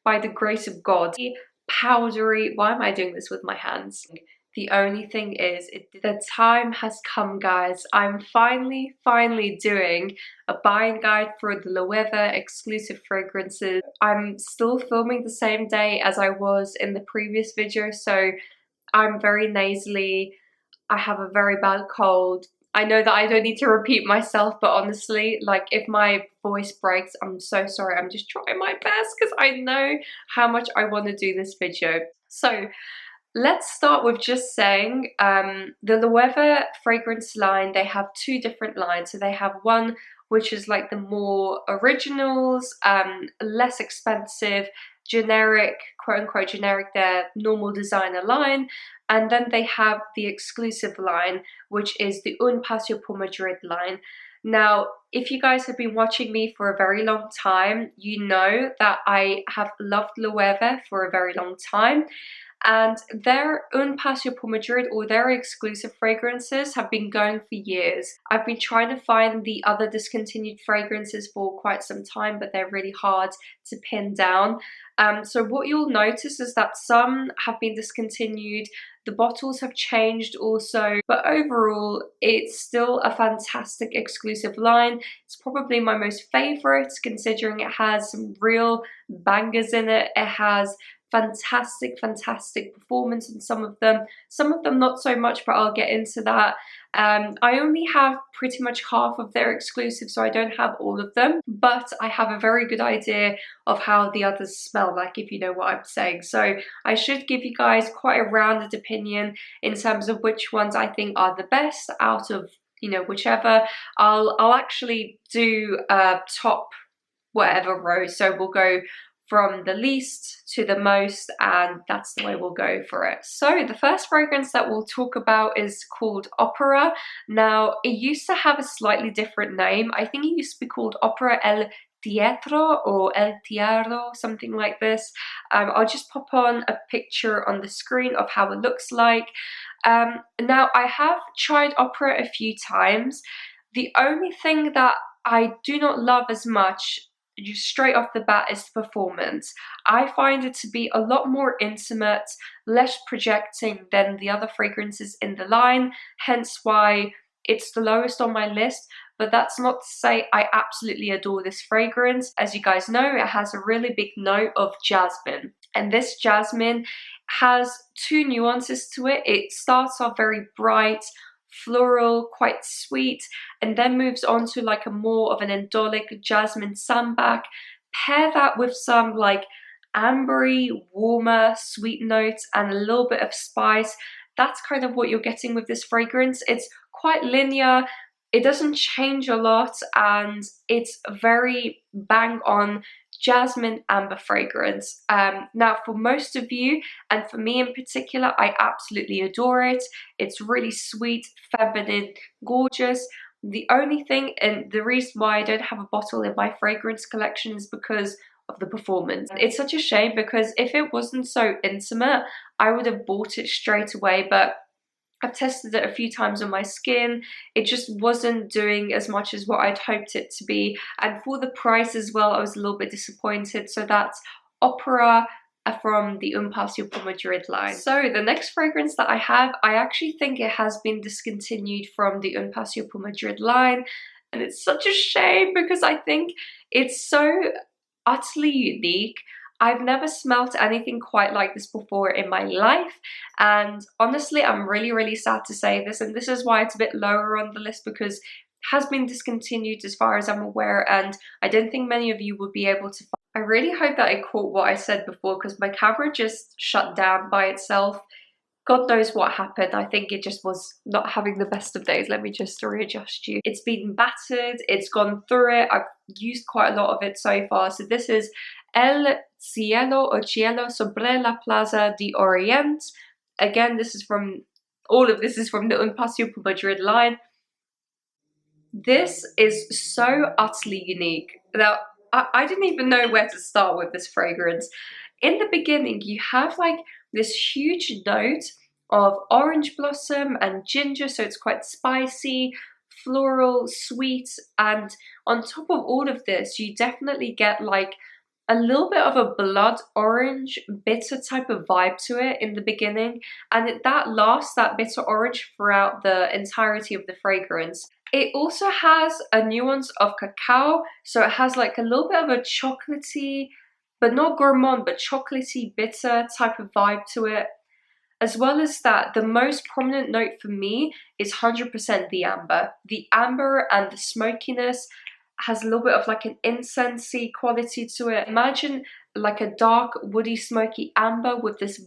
by the grace of God. Powdery, why am I doing this with my hands? The only thing is, the time has come, guys. I'm finally doing a buying guide for the LOEWE exclusive fragrances. I'm still filming the same day as I was in the previous video, so I'm very nasally. I have a very bad cold. I know that I don't need to repeat myself, but honestly, like, if my voice breaks, I'm so sorry. I'm just trying my best because I know how much I want to do this video. So let's start with just saying the LOEWE fragrance line, they have two different lines. So they have one which is like the more originals, less expensive, generic, quote-unquote generic, their normal designer line. And then they have the exclusive line, which is the Un Paseo por Madrid line. Now, if you guys have been watching me for a very long time, you know that I have loved LOEWE for a very long time. And their Un Paseo por Madrid, or their exclusive fragrances, have been going for years. I've been trying to find the other discontinued fragrances for quite some time, but they're really hard to pin down. So what you'll notice is that some have been discontinued, the bottles have changed also, but overall it's still a fantastic exclusive line. It's probably my most favorite, considering it has some real bangers in it. It has fantastic performance in some of them not so much, but I'll get into that. I only have pretty much half of their exclusives, so I don't have all of them, but I have a very good idea of how the others smell like, if you know what I'm saying. So I should give you guys quite a rounded opinion in terms of which ones I think are the best out of, you know, whichever. I'll actually do a top whatever row, so we'll go from the least to the most, and that's the way we'll go for it. So the first fragrance that we'll talk about is called Opera. Now, it used to have a slightly different name. I think it used to be called Opera El Teatro or El Teatro, something like this. I'll just pop on a picture on the screen of how it looks like. Now, I have tried Opera a few times. The only thing that I do not love as much, just straight off the bat, is the performance. I find it to be a lot more intimate, less projecting than the other fragrances in the line, hence why it's the lowest on my list. But that's not to say I absolutely adore this fragrance. As you guys know, it has a really big note of jasmine, and this jasmine has two nuances to it. It starts off very bright, floral, quite sweet, and then moves on to like a more of an indolic jasmine sambac. Pair that with some like ambery, warmer, sweet notes and a little bit of spice. That's kind of what you're getting with this fragrance. It's quite linear, it doesn't change a lot, and it's very bang on jasmine amber fragrance. Now, for most of you, and for me in particular, I absolutely adore it. It's really sweet, feminine, gorgeous. The only thing, and the reason why I don't have a bottle in my fragrance collection, is because of the performance. It's such a shame, because if it wasn't so intimate, I would have bought it straight away, but I've tested it a few times on my skin. It just wasn't doing as much as what I'd hoped it to be. And for the price as well, I was a little bit disappointed. So that's Opera from the Un Paseo por Madrid line. So the next fragrance that I have, I actually think it has been discontinued from the Un Paseo por Madrid line. And it's such a shame, because I think it's so utterly unique. I've never smelt anything quite like this before in my life, and honestly, I'm really sad to say this, and this is why it's a bit lower on the list, because it has been discontinued as far as I'm aware, and I don't think many of you would be able to find. I really hope that I caught what I said before, because my camera just shut down by itself. God knows what happened. I think it just was not having the best of days. Let me just readjust you. It's been battered, it's gone through it. I've used quite a lot of it so far. So this is Cielo or Cielo sobre la plaza de oriente. Again, this is from, all of this is from the Un Paseo por Madrid line. This is so utterly unique. Now, I didn't even know where to start with this fragrance. In the beginning, you have like this huge note of orange blossom and ginger, so it's quite spicy, floral, sweet, and on top of all of this, you definitely get like a little bit of a blood orange, bitter type of vibe to it in the beginning, and that lasts, that bitter orange, throughout the entirety of the fragrance. It also has a nuance of cacao, so it has like a little bit of a chocolatey, but not gourmand, but chocolatey, bitter type of vibe to it. As well as that, the most prominent note for me is 100% the amber. The amber and the smokiness has a little bit of like an incensey quality to it. Imagine like a dark, woody, smoky amber with this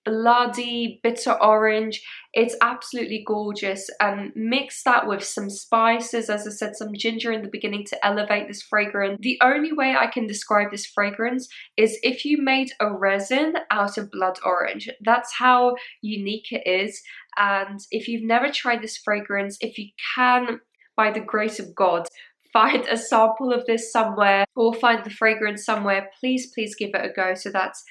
bloody bitter orange. It's absolutely gorgeous, and mix that with some spices, as I said, some ginger in the beginning to elevate this fragrance. The only way I can describe this fragrance is if you made a resin out of blood orange. That's how unique it is. And if you've never tried this fragrance, if you can, by the grace of God, find a sample of this somewhere or find the fragrance somewhere, please give it a go. So that's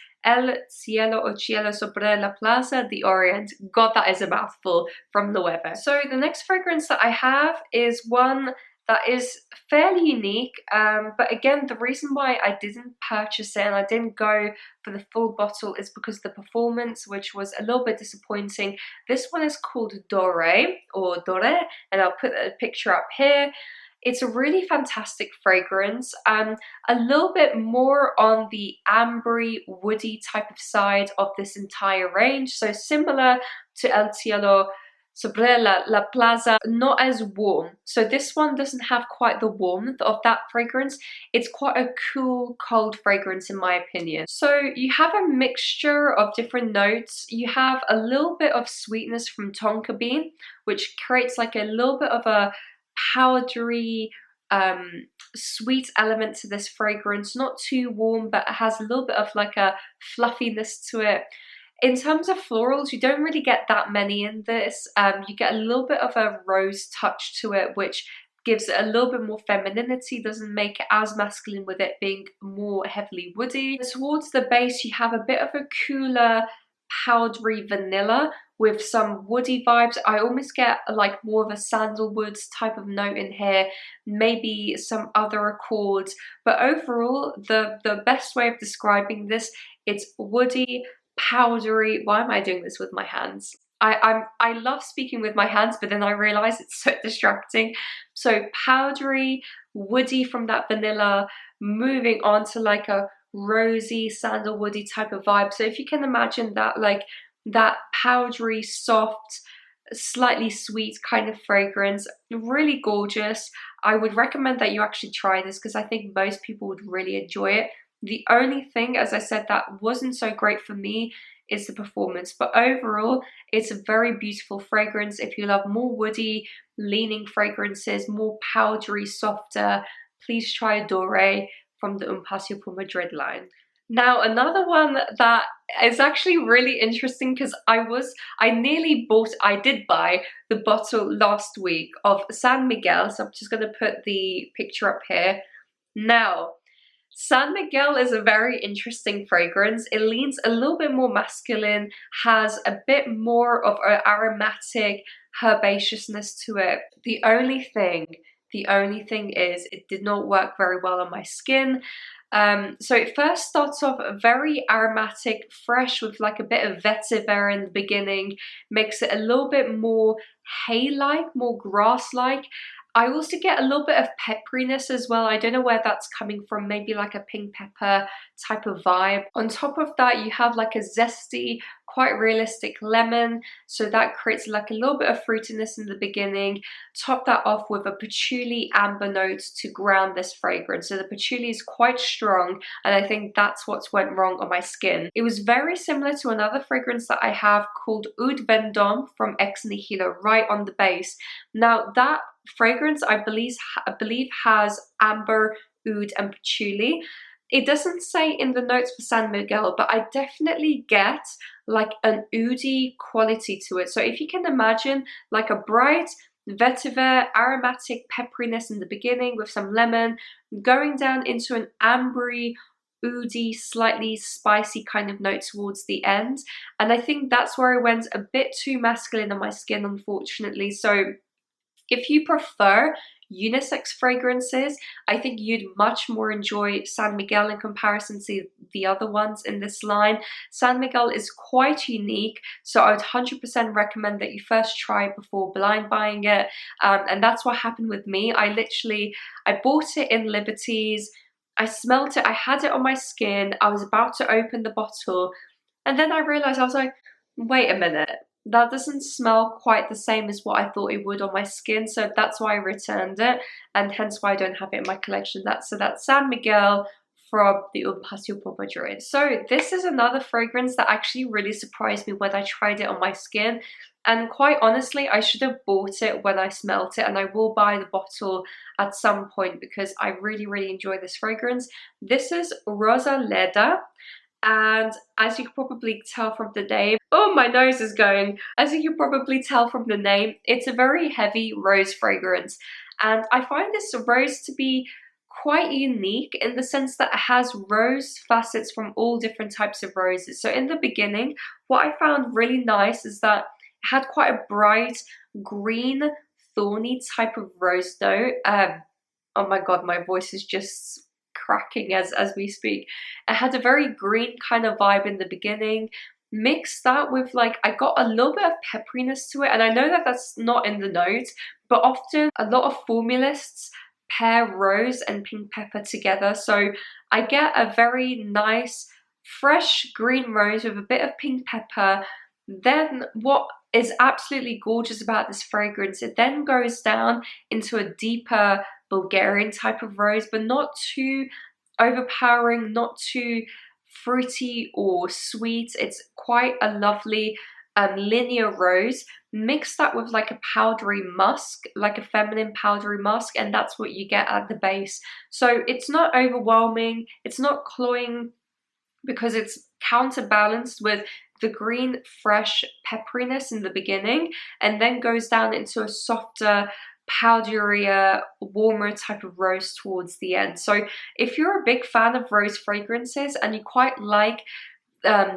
Cielo or Cielo sobre la plaza, the Orient. God, that is a mouthful, from LOEWE. So the next fragrance that I have is one that is fairly unique, but again, the reason why I didn't purchase it and I didn't go for the full bottle is because the performance, which was a little bit disappointing. This one is called Dore, or Dore, and I'll put a picture up here. It's a really fantastic fragrance, a little bit more on the ambery, woody type of side of this entire range. So similar to El Cielo sobre la plaza, not as warm. So this one doesn't have quite the warmth of that fragrance. It's quite a cool, cold fragrance in my opinion. So you have a mixture of different notes. You have a little bit of sweetness from tonka bean, which creates like a little bit of a powdery, sweet element to this fragrance. Not too warm, but it has a little bit of like a fluffiness to it. In terms of florals, you don't really get that many in this. You get a little bit of a rose touch to it, which gives it a little bit more femininity, doesn't make it as masculine with it being more heavily woody. Towards the base, you have a bit of a cooler, powdery vanilla with some woody vibes. I almost get like more of a sandalwood type of note in here, maybe some other accords, but overall the best way of describing this, it's woody, powdery. Why am I doing this with my hands? I love speaking with my hands, but then I realize it's so distracting. So powdery, woody from that vanilla, moving on to like a rosy, sandalwoody type of vibe. So if you can imagine that, like that powdery, soft, slightly sweet kind of fragrance, really gorgeous. I would recommend that you actually try this because I think most people would really enjoy it. The only thing, as I said, that wasn't so great for me is the performance, but overall it's a very beautiful fragrance. If you love more woody leaning fragrances, more powdery, softer, please try Dore from the Un Paseo por Madrid line. Now, another one that is actually really interesting because I did buy the bottle last week of San Miguel, so I'm just going to put the picture up here. Now, San Miguel is a very interesting fragrance. It leans a little bit more masculine, has a bit more of an aromatic herbaceousness to it. The only thing is it did not work very well on my skin. So it first starts off very aromatic, fresh, with like a bit of vetiver in the beginning, makes it a little bit more hay-like, more grass-like. I also get a little bit of pepperiness as well. I don't know where that's coming from, maybe like a pink pepper type of vibe. On top of that, you have like a zesty, quite realistic lemon, so that creates like a little bit of fruitiness in the beginning. Top that off with a patchouli amber note to ground this fragrance. So the patchouli is quite strong, and I think that's what went wrong on my skin. It was very similar to another fragrance that I have called Oud Vendôme from Ex Nihilo, right on the base. Now that fragrance I believe has amber, oud and patchouli. It doesn't say in the notes for San Miguel, but I definitely get like an oudy quality to it. So if you can imagine like a bright vetiver, aromatic pepperiness in the beginning with some lemon, going down into an ambery, oudy, slightly spicy kind of note towards the end. And I think that's where I went a bit too masculine on my skin, unfortunately. So if you prefer unisex fragrances. I think you'd much more enjoy San Miguel in comparison to the other ones in this line. San Miguel is quite unique, so I would 100% recommend that you first try it before blind buying it. And that's what happened with me. I bought it in Liberties, I smelt it, I had it on my skin, I was about to open the bottle, and then I realized, I was like, wait a minute, that doesn't smell quite the same as what I thought it would on my skin, so that's why I returned it, and hence why I don't have it in my collection. That's San Miguel from the Un Paseo por Madrid. So this is another fragrance that actually really surprised me when I tried it on my skin. And quite honestly, I should have bought it when I smelt it, and I will buy the bottle at some point because I really, really enjoy this fragrance. This is Rosaleda, and as you can probably tell from the name, oh, my nose is going. As you can probably tell from the name, it's a very heavy rose fragrance. And I find this rose to be quite unique in the sense that it has rose facets from all different types of roses. So in the beginning, what I found really nice is that it had quite a bright green thorny type of rose note. Oh my god, my voice is just cracking as we speak. It had a very green kind of vibe in the beginning. Mix that with, like, I got a little bit of pepperiness to it, and I know that that's not in the notes, but often a lot of formulists pair rose and pink pepper together, so I get a very nice fresh green rose with a bit of pink pepper. Then what is absolutely gorgeous about this fragrance, it then goes down into a deeper Bulgarian type of rose, but not too overpowering, not too fruity or sweet. It's quite a lovely linear rose. Mix that with like a powdery musk, like a feminine powdery musk, and that's what you get at the base. So it's not overwhelming, it's not cloying, because it's counterbalanced with the green fresh pepperiness in the beginning, and then goes down into a softer, powderier, warmer type of rose towards the end. So if you're a big fan of rose fragrances and you quite like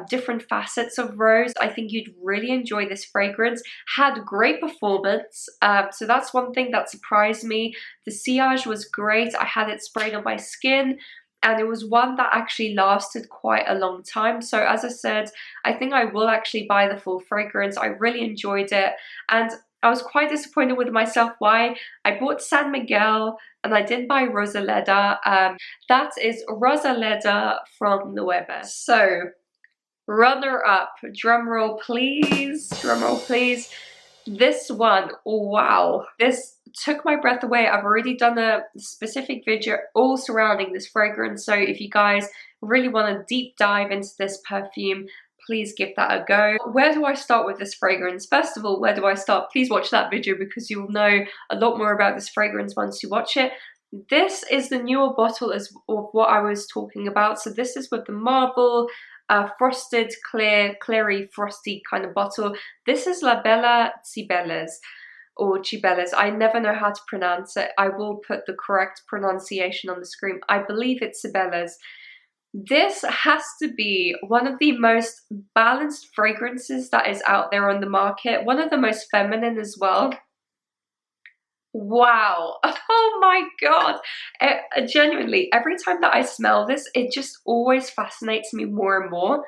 different facets of rose, I think you'd really enjoy this fragrance. Had great performance, so that's one thing that surprised me. The sillage was great. I had it sprayed on my skin, and it was one that actually lasted quite a long time. So as I said, I think I will actually buy the full fragrance. I really enjoyed it, and I was quite disappointed with myself why I bought San Miguel and I didn't buy Rosaleda. That is Rosaleda from LOEWE. So, runner up, drum roll please, drum roll please. This one, wow, this took my breath away. I've already done a specific video all surrounding this fragrance, so if you guys really want to deep dive into this perfume, please give that a go. Where do I start with this fragrance? First of all, where do I start? Please watch that video because you will know a lot more about this fragrance once you watch it. This is the newer bottle of what I was talking about. So this is with the marble, frosted, clary, frosty kind of bottle. This is La Bella Cibeles, or Cibeles. I never know how to pronounce it. I will put the correct pronunciation on the screen. I believe it's Cibeles. This has to be one of the most balanced fragrances that is out there on the market. One of the most feminine as well. Wow. Oh my god. Genuinely, every time that I smell this, it just always fascinates me more and more.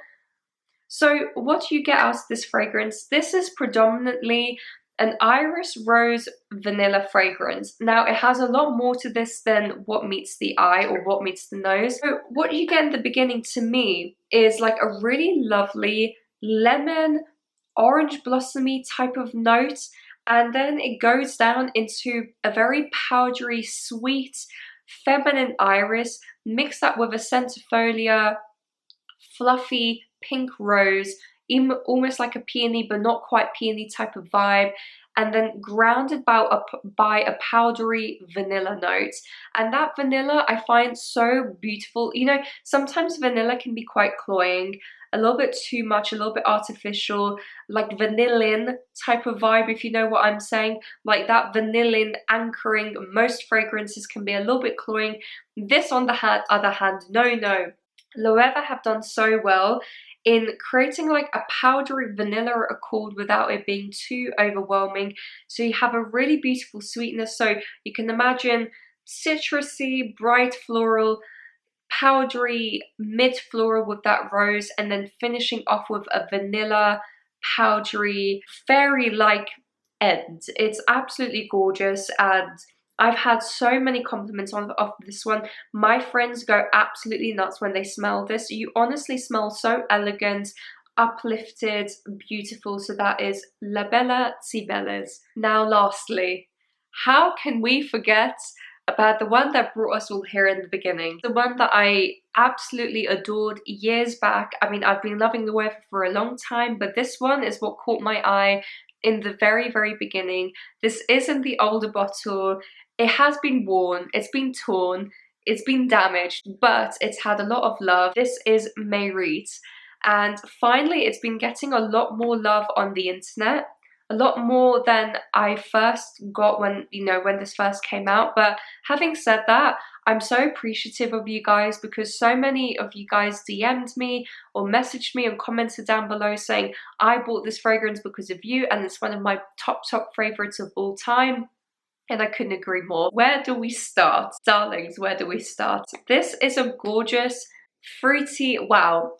So what do you get out of this fragrance? This is predominantly an iris rose vanilla fragrance. Now, it has a lot more to this than what meets the eye or what meets the nose. So what you get in the beginning to me is like a really lovely lemon, orange blossomy type of note, and then it goes down into a very powdery, sweet, feminine iris. Mix that with a centifolia, fluffy pink rose, almost like a peony but not quite peony type of vibe, and then grounded by a powdery vanilla note. And that vanilla I find so beautiful. You know, sometimes vanilla can be quite cloying, a little bit too much, a little bit artificial, like vanillin type of vibe, if you know what I'm saying. Like that vanillin anchoring most fragrances can be a little bit cloying. This on the other hand, no. LOEWE have done so well in creating like a powdery vanilla accord without it being too overwhelming. So you have a really beautiful sweetness. So you can imagine citrusy, bright floral, powdery, mid floral with that rose, and then finishing off with a vanilla, powdery, fairy-like end. It's absolutely gorgeous, and I've had so many compliments of this one. My friends go absolutely nuts when they smell this. You honestly smell so elegant, uplifted, beautiful. So that is La Bella Cibeles. Now lastly, how can we forget about the one that brought us all here in the beginning? The one that I absolutely adored years back. I mean, I've been loving the LOEWE for a long time, but this one is what caught my eye in the very beginning. This isn't the older bottle. It has been worn, it's been torn, it's been damaged, but it's had a lot of love. This is Mayrit, and finally it's been getting a lot more love on the internet. A lot more than I first got when, you know, when this first came out. But having said that, I'm so appreciative of you guys, because so many of you guys DM'd me or messaged me and commented down below saying, I bought this fragrance because of you and it's one of my top favorites of all time. And I couldn't agree more. Where do we start? Darlings, where do we start? This is a gorgeous, fruity, wow,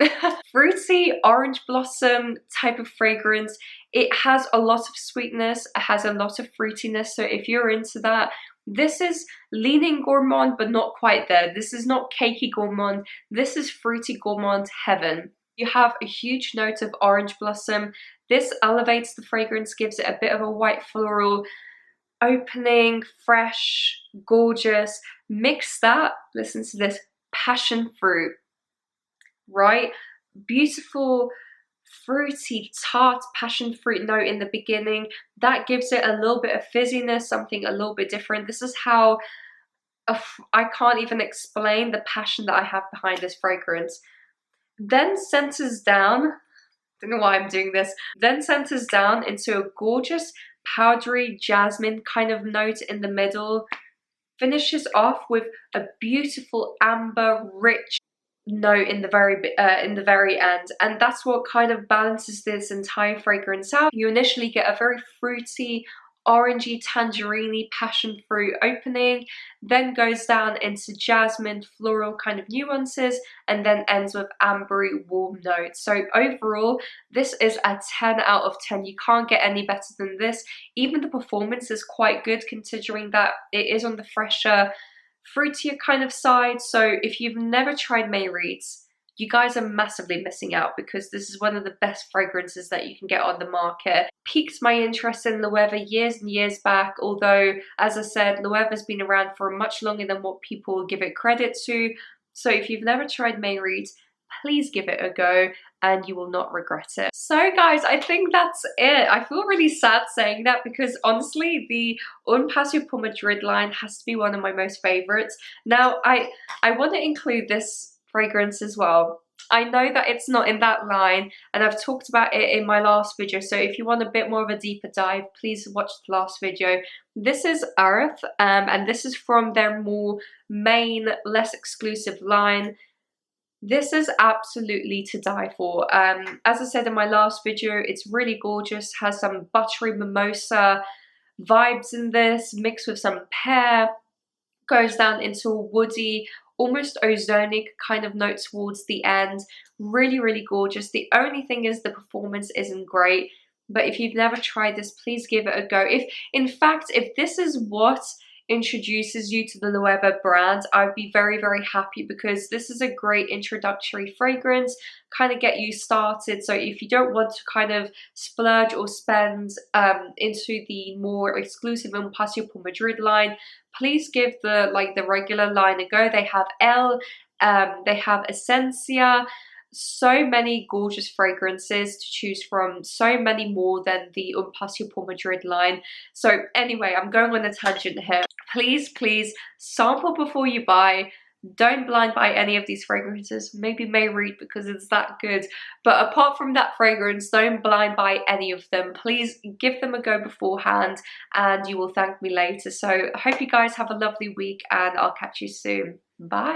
fruity orange blossom type of fragrance. It has a lot of sweetness, it has a lot of fruitiness, so if you're into that, this is leaning gourmand but not quite there. This is not cakey gourmand, this is fruity gourmand heaven. You have a huge note of orange blossom. This elevates the fragrance, gives it a bit of a white floral opening, fresh, gorgeous. Mix that, listen to this, passion fruit, right? Beautiful, fruity, tart passion fruit note in the beginning. That gives it a little bit of fizziness, something a little bit different. This is how, I can't even explain the passion that I have behind this fragrance. Then centers down, don't know why I'm doing this, then centers down into a gorgeous powdery jasmine kind of note in the middle, finishes off with a beautiful amber rich note in the very end, and that's what kind of balances this entire fragrance out. You initially get a very fruity, orangey, tangerine-y passion fruit opening, then goes down into jasmine, floral kind of nuances, and then ends with ambery, warm notes. So overall, this is a 10 out of 10. You can't get any better than this. Even the performance is quite good, considering that it is on the fresher, fruitier kind of side. So if you've never tried Mayrit's, you guys are massively missing out, because this is one of the best fragrances that you can get on the market. Piqued my interest in LOEWE years and years back, although, as I said, LOEWE has been around for much longer than what people give it credit to. So if you've never tried Mayrit, please give it a go and you will not regret it. So guys, I think that's it. I feel really sad saying that, because honestly, the Un Paseo por Madrid line has to be one of my most favorites. Now, I want to include this fragrance as well. I know that it's not in that line, and I've talked about it in my last video, so if you want a bit more of a deeper dive, please watch the last video. This is Earth, and this is from their more main, less exclusive line. This is absolutely to die for. As I said in my last video, it's really gorgeous, has some buttery mimosa vibes in this, mixed with some pear, goes down into a woody, almost ozonic kind of note towards the end. Really gorgeous. The only thing is the performance isn't great, but if you've never tried this, please give it a go. In fact, if this is what introduces you to the LOEWE brand, I'd be very happy, because this is a great introductory fragrance, kind of get you started. So if you don't want to kind of splurge or spend into the more exclusive Un Paseo por Madrid line, please give the regular line a go. They have they have Essencia, so many gorgeous fragrances to choose from, so many more than the Un Paseo por Madrid line. So anyway, I'm going on a tangent here. Please sample before you buy. Don't blind buy any of these fragrances. Maybe Mayrit, because it's that good. But apart from that fragrance, don't blind buy any of them. Please give them a go beforehand and you will thank me later. So I hope you guys have a lovely week and I'll catch you soon. Bye.